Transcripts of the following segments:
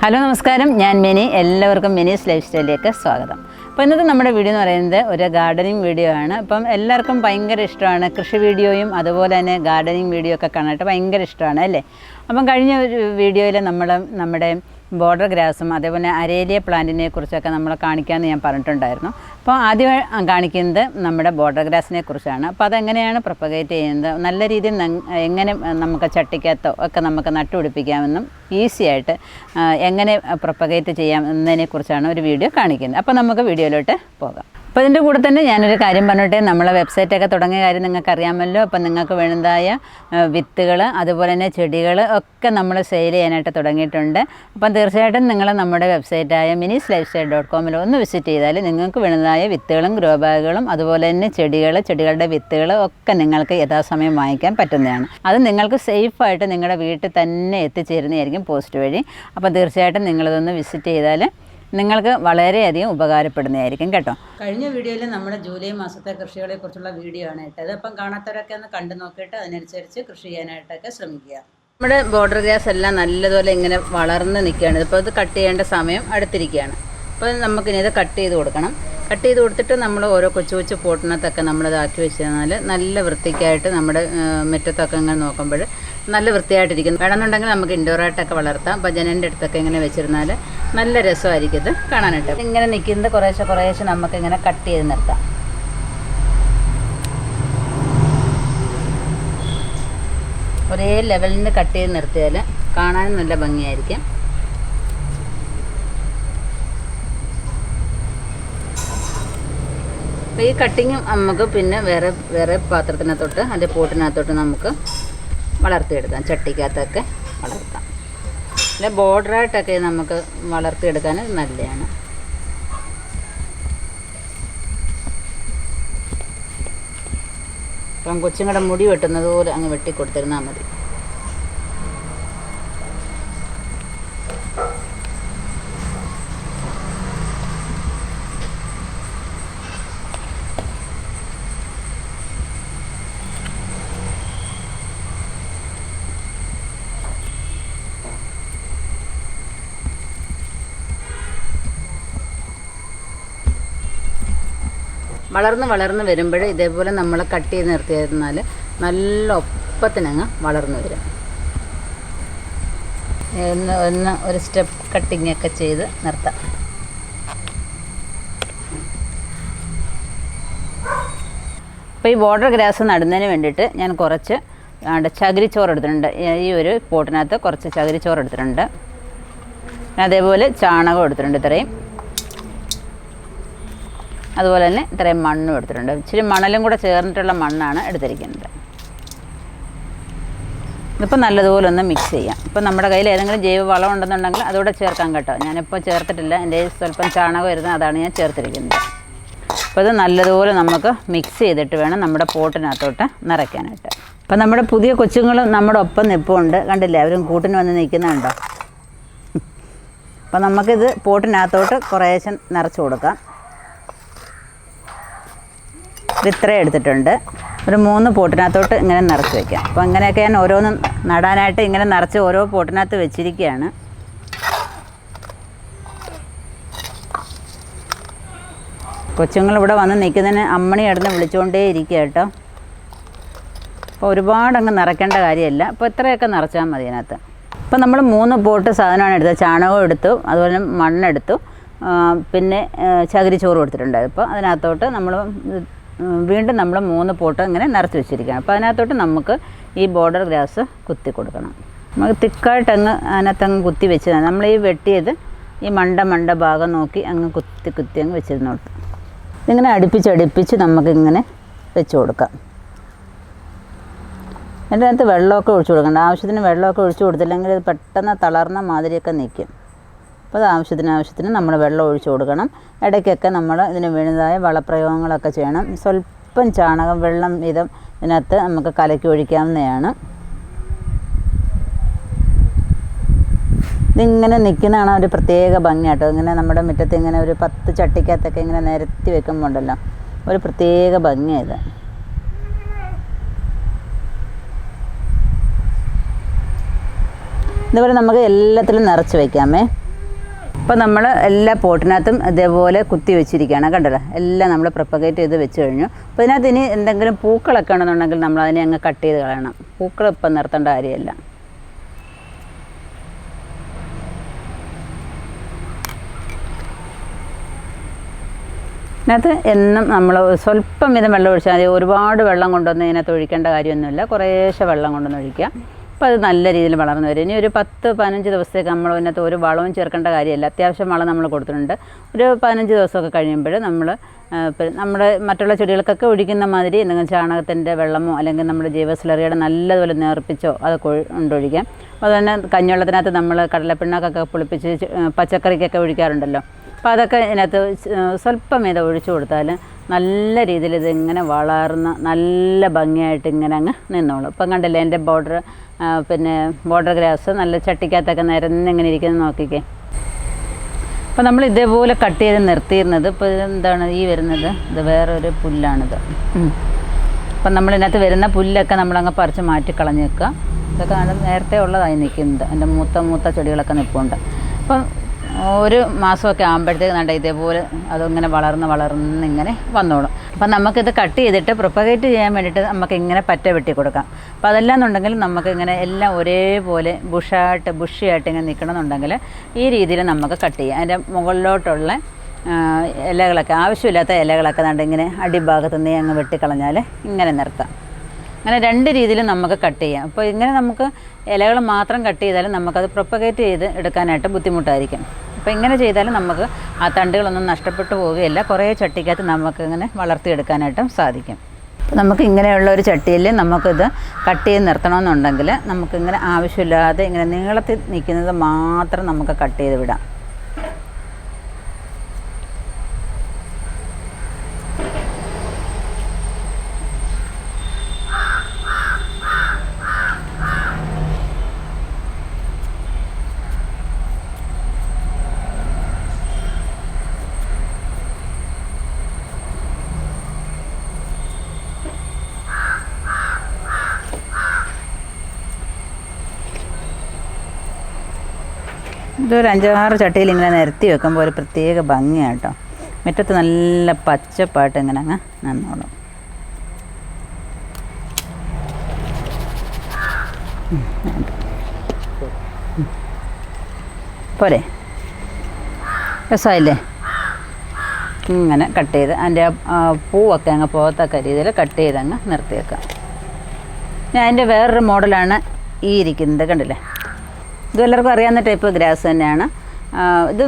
Hello നമസ്കാരം, ഞാൻ mini. എല്ലാവർക്കും മിനീസ് ലൈഫ് സ്റ്റൈലിലേക്ക് സ്വാഗതം. അപ്പോൾ ഇന്നത്തെ നമ്മുടെ വീഡിയോ എന്ന് പറയുന്നത് ഒരു ഗാർഡനിങ് വീഡിയോ ആണ്. അപ്പം എല്ലാവർക്കും ഭയങ്കര ഇഷ്ടമാണ് കൃഷി വീഡിയോയും അതുപോലെ തന്നെ ഗാർഡനിങ് വീഡിയോ ഒക്കെ കാണാനായിട്ട് ഭയങ്കര ഇഷ്ടമാണ് അല്ലേ. അപ്പം കഴിഞ്ഞ ഒരു വീഡിയോയിൽ നമ്മുടെ ബോർഡർ ഗ്രാസും അതേപോലെ അരേലിയ പ്ലാന്റിനെ കുറിച്ചൊക്കെ നമ്മൾ കാണിക്കാമെന്ന് ഞാൻ പറഞ്ഞിട്ടുണ്ടായിരുന്നു. അപ്പോൾ ആദ്യം കാണിക്കുന്നത് നമ്മുടെ ബോർഡർ ഗ്രാസിനെ കുറിച്ചാണ്. അപ്പോൾ അതെങ്ങനെയാണ് പ്രൊപ്പഗേറ്റ് ചെയ്യുന്നത്, നല്ല രീതിയിൽ എങ്ങനെ നമുക്ക് ചട്ടിക്കകത്തോ ഒക്കെ നമുക്ക് നട്ടുപിടിപ്പിക്കാമെന്നും ഈസി ആയിട്ട് എങ്ങനെ പ്രൊപ്പഗേറ്റ് ചെയ്യാം എന്നതിനെക്കുറിച്ചാണ് ഒരു വീഡിയോ കാണിക്കുന്നത്. അപ്പോൾ നമുക്ക് വീഡിയോയിലോട്ട് പോകാം. അപ്പോൾ ഇതിൻ്റെ കൂടെ തന്നെ ഞാനൊരു കാര്യം പറഞ്ഞിട്ട്, നമ്മളെ വെബ്സൈറ്റൊക്കെ തുടങ്ങിയ കാര്യം നിങ്ങൾക്ക് അറിയാമല്ലോ. അപ്പം നിങ്ങൾക്ക് വേണ്ടതായ വിത്തുകൾ അതുപോലെ തന്നെ ചെടികൾ ഒക്കെ നമ്മൾ സെയിൽ ചെയ്യാനായിട്ട് തുടങ്ങിയിട്ടുണ്ട്. അപ്പം തീർച്ചയായിട്ടും നിങ്ങൾ നമ്മുടെ വെബ്സൈറ്റായ theminislifestyle.com ഒന്ന് വിസിറ്റ് ചെയ്താൽ നിങ്ങൾക്ക് വേണ്ടതായ വിത്തുകളും ഗ്രോ ബാഗുകളും അതുപോലെ തന്നെ ചെടികളുടെ വിത്തുകൾ ഒക്കെ നിങ്ങൾക്ക് യഥാസമയം വാങ്ങിക്കാൻ പറ്റുന്നതാണ്. അത് നിങ്ങൾക്ക് സേഫായിട്ട് നിങ്ങളുടെ വീട്ടിൽ തന്നെ എത്തിച്ചേരുന്നതായിരിക്കും പോസ്റ്റ് വഴി. അപ്പോൾ തീർച്ചയായിട്ടും നിങ്ങളിതൊന്ന് വിസിറ്റ് ചെയ്താൽ നിങ്ങൾക്ക് വളരെയധികം ഉപകാരപ്പെടുന്നതായിരിക്കും കേട്ടോ. കഴിഞ്ഞ വീഡിയോയിൽ നമ്മുടെ ജൂലൈ മാസത്തെ കൃഷികളെ കുറിച്ചുള്ള വീഡിയോ ആണ് ഇട്ടത്. അപ്പം കാണാത്തവരൊക്കെ ഒന്ന് കണ്ടു നോക്കിയിട്ട് അതിനനുസരിച്ച് കൃഷി ചെയ്യാനായിട്ടൊക്കെ ശ്രമിക്കുക. നമ്മുടെ ബോർഡർ ഗ്രാസ് എല്ലാം നല്ലതുപോലെ ഇങ്ങനെ വളർന്ന് നിൽക്കുകയാണ്. ഇപ്പോൾ ഇത് കട്ട് ചെയ്യേണ്ട സമയം അടുത്തിരിക്കുകയാണ്. അപ്പോൾ നമുക്കിനി ഇത് കട്ട് ചെയ്ത് കൊടുക്കണം. കട്ട് ചെയ്ത് കൊടുത്തിട്ട് നമ്മൾ ഓരോ കൊച്ചു കൊച്ചു പോട്ടിനകത്തൊക്കെ നമ്മളിതാക്കി വെച്ച് തന്നാൽ നല്ല വൃത്തിക്കായിട്ട് നമ്മുടെ മുറ്റത്തൊക്കെ ഇങ്ങനെ നോക്കുമ്പോൾ നല്ല വൃത്തിയായിട്ടിരിക്കും. വേണമെന്നുണ്ടെങ്കിൽ നമുക്ക് ഇൻഡോറായിട്ടൊക്കെ വളർത്താം. അപ്പോൾ ജനലിൻ്റെ അടുത്തൊക്കെ ഇങ്ങനെ വെച്ചിരുന്നാൽ നല്ല രസമായിരിക്കും ഇത് കാണാനായിട്ട്. ഇങ്ങനെ നിൽക്കുന്നത് കുറേശ്ശെ നമുക്കിങ്ങനെ കട്ട് ചെയ്ത് നിർത്താം. ഒരേ ലെവലിന് കട്ട് ചെയ്ത് നിർത്തിയാൽ കാണാനും നല്ല ഭംഗിയായിരിക്കും. അപ്പോൾ ഈ കട്ടിങ് നമുക്ക് പിന്നെ വേറെ പാത്രത്തിനകത്തോട്ട് അതിൻ്റെ പോട്ടിനകത്തോട്ട് നമുക്ക് വളർത്തിയെടുക്കാം. ചട്ടിക്കകത്തൊക്കെ വളർത്താം. അല്ലെ ബോർഡറായിട്ടൊക്കെ നമുക്ക് വളർത്തിയെടുക്കാൻ നല്ലതാണ്. അപ്പം കൊച്ചുങ്ങളുടെ മുടി വെട്ടുന്നത് പോലെ അങ്ങ് വെട്ടിക്കൊടുത്തിരുന്നാൽ മതി. വളർന്ന് വരുമ്പോൾ ഇതേപോലെ നമ്മൾ കട്ട് ചെയ്ത് നിർത്തിയിരുന്നാൽ നല്ല ഒപ്പത്തിനങ്ങ് വളർന്നു വരും. ഒന്ന് ഒരു സ്റ്റെപ്പ് കട്ടിങ്ങൊക്കെ ചെയ്ത് നിർത്താം. അപ്പോൾ ഈ ബോർഡർ ഗ്രാസ് നടുന്നതിന് വേണ്ടിയിട്ട് ഞാൻ കുറച്ച് ചകിരിച്ചോറ് എടുത്തിട്ടുണ്ട്. ഈ ഒരു പോട്ടിനകത്ത് കുറച്ച് ചകിരിച്ചോറ് എടുത്തിട്ടുണ്ട്. അതേപോലെ ചാണകം എടുത്തിട്ടുണ്ട് ഇത്രയും. അതുപോലെ തന്നെ ഇത്രയും മണ്ണും എടുത്തിട്ടുണ്ട്. ഇച്ചിരി മണലും കൂടെ ചേർന്നിട്ടുള്ള മണ്ണാണ് എടുത്തിരിക്കുന്നത്. ഇതിപ്പോൾ നല്ലതുപോലെ ഒന്ന് മിക്സ് ചെയ്യാം. ഇപ്പോൾ നമ്മുടെ കയ്യിൽ ഏതെങ്കിലും ജൈവ വളം ഉണ്ടെന്നുണ്ടെങ്കിൽ അതുകൂടെ ചേർക്കാം കേട്ടോ. ഞാനിപ്പോൾ ചേർത്തിട്ടില്ല, എൻ്റെ സ്വല്പം ചാണകം വരുന്നത്, അതാണ് ഞാൻ ചേർത്തിരിക്കുന്നത്. അപ്പോൾ ഇത് നല്ലതുപോലെ നമുക്ക് മിക്സ് ചെയ്തിട്ട് വേണം നമ്മുടെ പോട്ടിനകത്തോട്ട് നിറയ്ക്കാനായിട്ട്. അപ്പോൾ നമ്മുടെ പുതിയ കൊച്ചുങ്ങളും നമ്മുടെ ഒപ്പം നിൽപ്പുണ്ട്, കണ്ടില്ലേ, അവരും കൂട്ടിന് വന്ന് നിൽക്കുന്നുണ്ടോ. അപ്പോൾ നമുക്കിത് പോട്ടിനകത്തോട്ട് കുറേശ്ശെ നിറച്ച് കൊടുക്കാം. ഇത്രയും എടുത്തിട്ടുണ്ട്. ഒരു 3 പോട്ടിനകത്തോട്ട് ഇങ്ങനെ നിറച്ച് വയ്ക്കാം. അപ്പോൾ ഇങ്ങനെയൊക്കെ ഞാൻ ഓരോന്നും നടാനായിട്ട് ഇങ്ങനെ നിറച്ച് ഓരോ പോട്ടിനകത്ത് വെച്ചിരിക്കുകയാണ്. കൊച്ചുങ്ങളിവിടെ വന്ന് നിൽക്കുന്നതിന് അമ്മണി കിടന്ന് വിളിച്ചുകൊണ്ടേ ഇരിക്കുക കേട്ടോ. അപ്പോൾ ഒരുപാടങ്ങ് നിറയ്ക്കേണ്ട കാര്യമില്ല. അപ്പോൾ ഇത്രയൊക്കെ നിറച്ചാൽ മതി അതിനകത്ത്. അപ്പോൾ നമ്മൾ 3 പോട്ട് സാധനമാണ് എടുത്തത്. ചാണകം എടുത്തു, അതുപോലെ മണ്ണെടുത്തു, പിന്നെ ചകിരിച്ചോറും എടുത്തിട്ടുണ്ട്. അപ്പോൾ അതിനകത്തോട്ട് വീണ്ടും നമ്മൾ 3 പോട്ട് ഇങ്ങനെ നിറച്ച് വെച്ചിരിക്കുകയാണ്. അപ്പോൾ അതിനകത്തോട്ട് നമുക്ക് ഈ ബോർഡർ ഗ്രാസ് കുത്തി കൊടുക്കണം. നമുക്ക് തിക്കായിട്ടങ്ങ് അതിനകത്തങ്ങ് കുത്തി വെച്ച് നമ്മൾ ഈ വെട്ടിയത് ഈ മണ്ട ഭാഗം നോക്കി അങ്ങ് കുത്തി അങ്ങ് വെച്ചിരുന്നോട്ട് ഇതിങ്ങനെ അടുപ്പിച്ച് നമുക്കിങ്ങനെ വെച്ച് കൊടുക്കാം. അതിൻ്റെ അകത്ത് വെള്ളമൊക്കെ ഒഴിച്ചു കൊടുക്കണ്ട. ആവശ്യത്തിന് വെള്ളമൊക്കെ ഒഴിച്ചു കൊടുത്തില്ലെങ്കിൽ ഇത് പെട്ടെന്ന് തളർന്ന മാതിരിയൊക്കെ നിൽക്കും. അപ്പോൾ അത് ആവശ്യത്തിന് നമ്മൾ വെള്ളം ഒഴിച്ചു കൊടുക്കണം. ഇടയ്ക്കൊക്കെ നമ്മൾ ഇതിന് വേണ്ടതായ വളപ്രയോഗങ്ങളൊക്കെ ചെയ്യണം. സ്വല്പം ചാണകം വെള്ളം വീതം ഇതിനകത്ത് നമുക്ക് കലക്കി ഒഴിക്കാവുന്നതാണ്. ഇതിങ്ങനെ നിൽക്കുന്നതാണ് ഒരു പ്രത്യേക ഭംഗിയാട്ടോ. ഇങ്ങനെ നമ്മുടെ മുറ്റത്ത് ഇങ്ങനെ ഒരു 10 ചട്ടിക്കകത്തൊക്കെ ഇങ്ങനെ നിരത്തി വെക്കുമ്പോണ്ടല്ലോ ഒരു പ്രത്യേക ഭംഗിയാണ് ഇത്. ഇതുപോലെ നമുക്ക് എല്ലാത്തിലും നിറച്ച് വയ്ക്കാമേ. അപ്പോൾ നമ്മൾ എല്ലാ പോട്ടിനകത്തും ഇതേപോലെ കുത്തി വെച്ചിരിക്കുകയാണ്, കണ്ടല്ലോ. എല്ലാം നമ്മൾ പ്രൊപ്പഗേറ്റ് ചെയ്ത് വെച്ച് കഴിഞ്ഞു. അപ്പോൾ ഇതിനകത്ത് ഇനി എന്തെങ്കിലും പൂക്കളൊക്കെ ആണെന്നുണ്ടെങ്കിൽ നമ്മൾ അതിനെ അങ്ങ് കട്ട് ചെയ്ത് കളയണം. പൂക്കൾ ഇപ്പം നിർത്തേണ്ട കാര്യമല്ല. ഇതിനകത്ത് എന്നും നമ്മൾ സ്വല്പം വീതം വെള്ളം ഒഴിച്ചാൽ മതി. ഒരുപാട് വെള്ളം കൊണ്ടൊന്നും ഇതിനകത്ത് ഒഴിക്കേണ്ട കാര്യമൊന്നുമില്ല. കുറേശ്ശെ വെള്ളം കൊണ്ടൊന്ന് ഒഴിക്കുക. അപ്പോൾ അത് നല്ല രീതിയിൽ വളർന്നു വരും. ഇനി ഒരു 10-15 ദിവസത്തേക്ക് നമ്മൾ ഇതിനകത്ത് ഒരു വളവും ചേർക്കേണ്ട കാര്യമില്ല. അത്യാവശ്യം വളം നമ്മൾ കൊടുത്തിട്ടുണ്ട്. ഒരു 15 ദിവസമൊക്കെ കഴിയുമ്പോൾ നമ്മുടെ മറ്റുള്ള ചെടികൾക്കൊക്കെ ഒഴിക്കുന്ന മാതിരി എന്തെങ്കിലും ചാണകത്തിൻ്റെ വെള്ളമോ അല്ലെങ്കിൽ നമ്മുടെ ജൈവ സ്ലറിയുടെ നല്ലതുപോലെ നേർപ്പിച്ചോ അതൊക്കെ കൊണ്ടൊഴിക്കാം. അതുതന്നെ കഞ്ഞിവെള്ളത്തിനകത്ത് നമ്മൾ കടലപ്പിണ്ണാക്കൊക്കെ പുളിപ്പിച്ച് പച്ചക്കറിക്കൊക്കെ ഒഴിക്കാറുണ്ടല്ലോ. അപ്പോൾ അതൊക്കെ ഇതിനകത്ത് സ്വല്പം ഇത് ഒഴിച്ചു കൊടുത്താൽ നല്ല രീതിയിൽ ഇതിങ്ങനെ വളർന്ന് നല്ല ഭംഗിയായിട്ട് ഇങ്ങനെ അങ്ങ് നിന്നോളും. ഇപ്പം കണ്ടില്ലേ എൻ്റെ ബോർഡർ ഗ്രാസ് നല്ല ചട്ടിക്കകത്തൊക്കെ നിരന്നിങ്ങനെ ഇരിക്കുന്നത് നോക്കിക്കേ. അപ്പോൾ നമ്മൾ ഇതേപോലെ കട്ട് ചെയ്ത് നിർത്തിയിരുന്നത് ഇപ്പോൾ ഇതെന്താണ് ഈ വരുന്നത്, ഇത് വേറൊരു പുല്ലാണിത്. അപ്പം നമ്മളിതിനകത്ത് വരുന്ന പുല്ലൊക്കെ നമ്മളങ്ങ് പറിച്ച് മാറ്റിക്കളഞ്ഞ് വെക്കുക. ഇതൊക്കെ നേരത്തെ ഉള്ളതായി നിൽക്കുന്നത്. എൻ്റെ മൂത്ത ചെടികളൊക്കെ നിൽപ്പുണ്ട്. അപ്പം ഒരു മാസമൊക്കെ ആകുമ്പോഴത്തേക്ക് നല്ല ഇതേപോലെ അതിങ്ങനെ വളർന്നിങ്ങനെ വന്നോളും. അപ്പം നമുക്കിത് കട്ട് ചെയ്തിട്ട് പ്രൊപ്പഗേറ്റ് ചെയ്യാൻ വേണ്ടിയിട്ട് നമുക്ക് ഇങ്ങനെ പറ്റ വെട്ടി കൊടുക്കാം. അപ്പോൾ അതെല്ലാം എന്നുണ്ടെങ്കിൽ നമുക്ക് ഇങ്ങനെ എല്ലാം ഒരേപോലെ ബുഷിയായിട്ട് ഇങ്ങനെ നിൽക്കണമെന്നുണ്ടെങ്കിൽ ഈ രീതിയിൽ നമുക്ക് കട്ട് ചെയ്യാം. അതിൻ്റെ മുകളിലോട്ടുള്ള ഇലകളൊക്കെ ആവശ്യമില്ലാത്ത ഇലകളൊക്കെ ഇങ്ങനെ അടിഭാഗത്ത് നിന്ന് അങ്ങ് വെട്ടിക്കളഞ്ഞാൽ ഇങ്ങനെ നിർത്താം. അങ്ങനെ 2 രീതിയിലും നമുക്ക് കട്ട് ചെയ്യാം. അപ്പോൾ ഇങ്ങനെ നമുക്ക് ഇലകൾ മാത്രം കട്ട് ചെയ്താലും നമുക്കത് പ്രൊപ്പഗേറ്റ് ചെയ്ത് എടുക്കാനായിട്ട് ബുദ്ധിമുട്ടായിരിക്കും. അപ്പോൾ ഇങ്ങനെ ചെയ്താലും നമുക്ക് ആ തണ്ടുകളൊന്നും നഷ്ടപ്പെട്ടു പോവുകയില്ല. കുറേ ചട്ടിക്കകത്ത് നമുക്കിങ്ങനെ വളർത്തിയെടുക്കാനായിട്ടും സാധിക്കും. നമുക്ക് ഇങ്ങനെയുള്ള ഒരു ചട്ടിയിൽ നമുക്കിത് കട്ട് ചെയ്ത് നിർത്തണമെന്നുണ്ടെങ്കിൽ നമുക്കിങ്ങനെ ആവശ്യമില്ലാതെ ഇങ്ങനെ നീളത്തിൽ നിൽക്കുന്നത് മാത്രം നമുക്ക് കട്ട് ചെയ്ത് വിടാം. ഇതൊരു 5-6 ചട്ടിയിൽ ഇങ്ങനെ നിരത്തി വെക്കുമ്പോൾ ഒരു പ്രത്യേക ഭംഗിയാണ് കേട്ടോ. മുറ്റത്ത് നല്ല പച്ചപ്പായിട്ട് ഇങ്ങനെ അങ്ങ് നന്നോളും. പോരെ, രസമായില്ലേ? ഇങ്ങനെ കട്ട് ചെയ്ത് അതിൻ്റെ പൂവൊക്കെ അങ്ങ് പോകത്തക്ക രീതിയിൽ കട്ട് ചെയ്ത് അങ്ങ് നിർത്തി വെക്കാം. ഞാൻ അതിൻ്റെ വേറൊരു മോഡലാണ് ഈ ഇരിക്കുന്നത്, കണ്ടില്ലേ? ഇത് എല്ലാവർക്കും അറിയാവുന്ന ടൈപ്പ് ഗ്രാസ് തന്നെയാണ്. ഇത്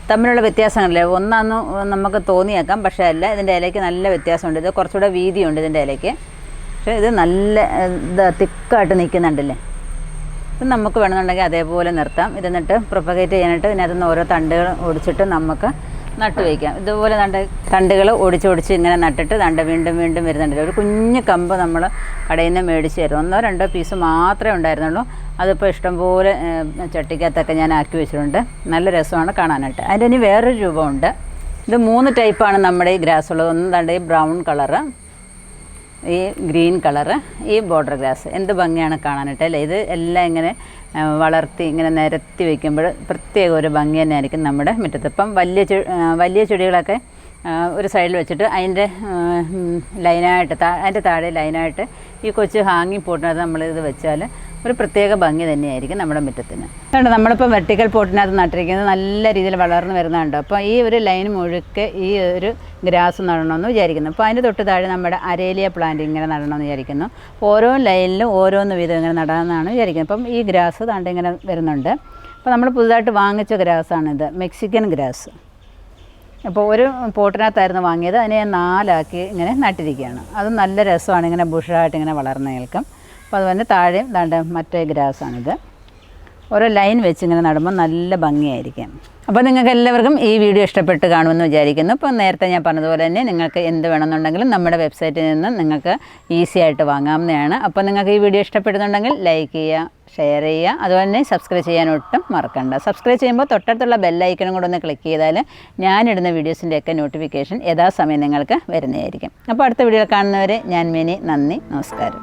തമ്മിലുള്ള വ്യത്യാസങ്ങളില്ലേ, ഒന്നാന്ന് നമുക്ക് തോന്നിയേക്കാം, പക്ഷേ അല്ല. ഇതിൻ്റെ ഇലയ്ക്ക് നല്ല വ്യത്യാസമുണ്ട്. ഇത് കുറച്ചുകൂടെ വീതിയുണ്ട് ഇതിൻ്റെ ഇലയ്ക്ക്. പക്ഷേ ഇത് നല്ല തിക്കായിട്ട് നിൽക്കുന്നുണ്ടല്ലേ. ഇത് നമുക്ക് വേണമെന്നുണ്ടെങ്കിൽ അതേപോലെ നിർത്താം. എന്നിട്ട് പ്രൊപ്പഗേറ്റ് ചെയ്യാനായിട്ട് ഇതിനകത്തുനിന്ന് ഓരോ തണ്ടുകൾ ഒടിച്ചിട്ട് നമുക്ക് നട്ട് വയ്ക്കാം. ഇതുപോലെ തണ്ടുകൾ ഒടിച്ച് ഇങ്ങനെ നട്ടിട്ട് വീണ്ടും വരുന്നുണ്ടല്ലോ. ഒരു കുഞ്ഞു കമ്പ് നമ്മൾ കടയിൽ നിന്ന് മേടിച്ച് തരും. 1-2 പീസ് മാത്രമേ ഉണ്ടായിരുന്നുള്ളൂ. അതിപ്പോൾ ഇഷ്ടംപോലെ ചട്ടിക്കകത്തൊക്കെ ഞാൻ ആക്കി വെച്ചിട്ടുണ്ട്. നല്ല രസമാണ് കാണാനായിട്ട്. അതിൻ്റെ ഇനി വേറൊരു രൂപമുണ്ട്. ഇത് 3 ടൈപ്പാണ് നമ്മുടെ ഈ ഗ്രാസ് ഉള്ളത്. ഒന്ന് ഈ ബ്രൗൺ കളറ്, ഈ ഗ്രീൻ കളറ്, ഈ ബോർഡർ ഗ്രാസ്. എന്ത് ഭംഗിയാണ് കാണാനായിട്ട് അല്ലേ? ഇത് എല്ലാം ഇങ്ങനെ വളർത്തി ഇങ്ങനെ നിരത്തി വയ്ക്കുമ്പോൾ പ്രത്യേക ഒരു ഭംഗി തന്നെ ആയിരിക്കും നമ്മുടെ മുറ്റത്ത്. ഇപ്പം വലിയ ചെടികളൊക്കെ ഒരു സൈഡിൽ വെച്ചിട്ട് അതിൻ്റെ ലൈനായിട്ട് അതിൻ്റെ താഴെ ലൈനായിട്ട് ഈ കൊച്ചു ഹാങ്ങിങ് പോട്ടിനകത്ത് നമ്മളിത് വെച്ചാൽ ഒരു പ്രത്യേക ഭംഗി തന്നെയായിരിക്കും നമ്മുടെ മുറ്റത്തിന്. അതുകൊണ്ട് നമ്മളിപ്പോൾ വെർട്ടിക്കൽ പോട്ടിനകത്ത് നട്ടിരിക്കുന്നത് നല്ല രീതിയിൽ വളർന്നു വരുന്നുണ്ട്. അപ്പോൾ ഈ ഒരു ലൈൻ മുഴുക്കെ ഈ ഒരു ഗ്രാസ് നടണമെന്ന് വിചാരിക്കുന്നു. അപ്പോൾ അതിൻ്റെ തൊട്ട് താഴെ നമ്മുടെ അരേലിയ പ്ലാന്റ് ഇങ്ങനെ നടണമെന്ന് വിചാരിക്കുന്നു. ഓരോ ലൈനിലും ഓരോന്ന് വീതം ഇങ്ങനെ നടാമെന്നാണ് വിചാരിക്കുന്നത്. അപ്പം ഈ ഗ്രാസ് താണ്ട് ഇങ്ങനെ വരുന്നുണ്ട്. അപ്പോൾ നമ്മൾ പുതുതായിട്ട് വാങ്ങിച്ച ഗ്രാസാണിത്, മെക്സിക്കൻ ഗ്രാസ്. അപ്പോൾ ഒരു പോട്ടിനകത്തായിരുന്നു വാങ്ങിയത്. അതിനെ 4 ആക്കി ഇങ്ങനെ നട്ടിരിക്കുകയാണ്. അത് നല്ല രസമാണ്, ഇങ്ങനെ ബുഷായിട്ട് ഇങ്ങനെ വളർന്നു നിൽക്കും. അപ്പോൾ അതുപോലെ താഴെയും മറ്റേ ഗ്രാസാണിത്. ഓരോ ലൈൻ വെച്ച് ഇങ്ങനെ നടുമ്പോൾ നല്ല ഭംഗിയായിരിക്കും. അപ്പോൾ നിങ്ങൾക്ക് എല്ലാവർക്കും ഈ വീഡിയോ ഇഷ്ടപ്പെട്ട് കാണുമെന്ന് വിചാരിക്കുന്നു. ഇപ്പോൾ നേരത്തെ ഞാൻ പറഞ്ഞതുപോലെ തന്നെ നിങ്ങൾക്ക് എന്ത് വേണമെന്നുണ്ടെങ്കിലും നമ്മുടെ വെബ്സൈറ്റിൽ നിന്ന് നിങ്ങൾക്ക് ഈസി ആയിട്ട് വാങ്ങാവുന്നതാണ്. അപ്പോൾ നിങ്ങൾക്ക് ഈ വീഡിയോ ഇഷ്ടപ്പെടുന്നുണ്ടെങ്കിൽ ലൈക്ക് ചെയ്യുക, ഷെയർ ചെയ്യുക, അതുപോലെ തന്നെ സബ്സ്ക്രൈബ് ചെയ്യാൻ ഒട്ടും മറക്കണ്ട. സബ്സ്ക്രൈബ് ചെയ്യുമ്പോൾ തൊട്ടടുത്തുള്ള ബെല്ലൈക്കണും കൂടെ ഒന്ന് ക്ലിക്ക് ചെയ്താൽ ഞാനിടുന്ന വീഡിയോസിൻ്റെയൊക്കെ നോട്ടിഫിക്കേഷൻ യഥാസമയം നിങ്ങൾക്ക് വരുന്നതായിരിക്കും. അപ്പോൾ അടുത്ത വീഡിയോയിൽ കാണുന്നവരെ ഞാൻ മിനി, നന്ദി, നമസ്കാരം.